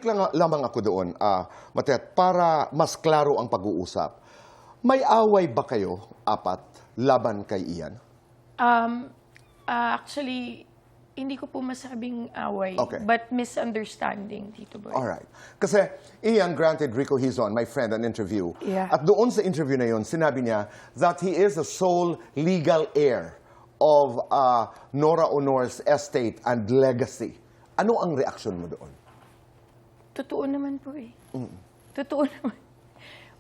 Babalik lang lamang ako doon, Matet, para mas klaro ang pag-uusap. May away ba kayo, apat, laban kay Ian? Actually, hindi ko po masabing away, Okay. but misunderstanding, Tito Boy. Alright. Kasi Ian granted Rico Hizon, my friend, an interview. Yeah. At doon sa interview na yun, sinabi niya that he is the sole legal heir of Nora Honor's estate and legacy. Ano ang reaksyon mo doon? Totoo naman po eh. Totoo naman.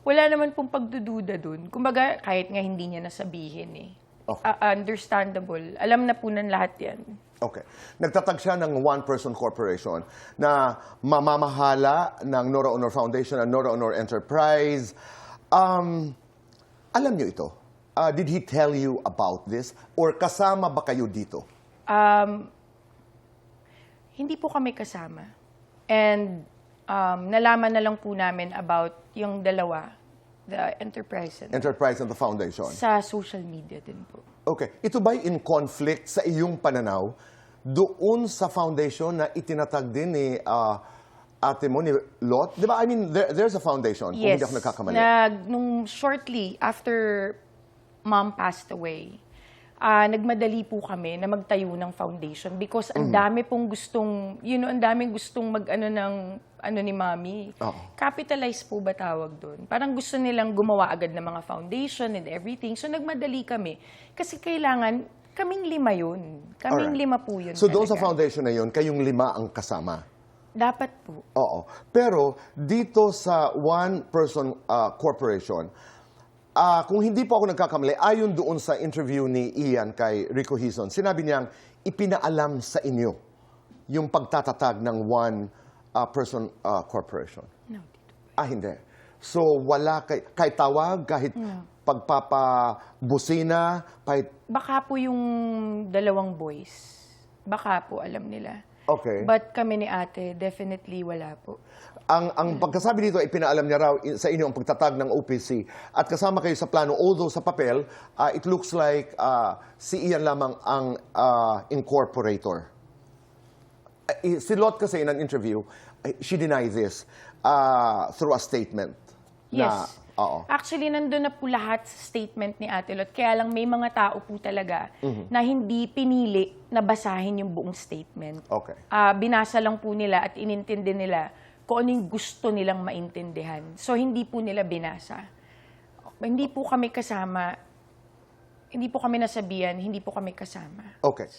Wala naman pong pagdududa dun. Kumbaga, kahit nga hindi niya nasabihin eh. Okay. Understandable. Alam na po ng lahat yan. Okay. Nagtatag siya ng one-person corporation na mamamahala ng Nora Honor Foundation and Nora Honor Enterprise. Alam niyo ito? Did he tell you about this? Or kasama ba kayo dito? Hindi po kami kasama. And nalaman na lang po namin about yung dalawa, the enterprise Enterprise and the foundation. sa social media din po. Okay. Ito ba'y in conflict sa iyong pananaw doon sa foundation na itinatag din ni ate mo, ni Lot? Di ba? I mean, there's a foundation, kung hindi ako nagkakamali. Nung shortly after mom passed away, nagmadali po kami na magtayo ng foundation because ang dami pong gustong, ang daming gustong mag-ano ng ni mami. Capitalize po ba tawag doon? Parang gusto nilang gumawa agad ng mga foundation and everything. So nagmadali kami. Kasi kailangan, kaming lima yun. Kaming lima po yun. So doon sa talaga. foundation na yun, kayong lima ang kasama? Dapat po. Oo. Pero dito sa one-person corporation, kung hindi po ako nagkakamali, ayon doon sa interview ni Ian kay Rico Hizon, sinabi niyang ipinaalam sa inyo yung pagtatatag ng one-person corporation. No, Hindi. So wala kahit tawag, kahit pagpapabusina, kahit... Baka po yung dalawang boys. Baka po alam nila. Okay. But kami ni ate, definitely wala po. Ang pagkasabi dito ay pinaalam niya raw sa inyo ang pagtatag ng OPC at kasama kayo sa plano. Although sa papel, it looks like si Ian lamang ang incorporator. Si Lot kasi in an interview, she denied this through a statement. Yes. Oo. Actually, nandun na po lahat sa statement ni Ate Lot. Kaya lang may mga tao po talaga na hindi pinili na basahin yung buong statement. Okay. Binasa lang po nila at inintindi nila kung ano yung gusto nilang maintindihan. So, hindi po nila binasa. Hindi po kami kasama. Hindi po kami nasabihan. Hindi po kami kasama. Okay.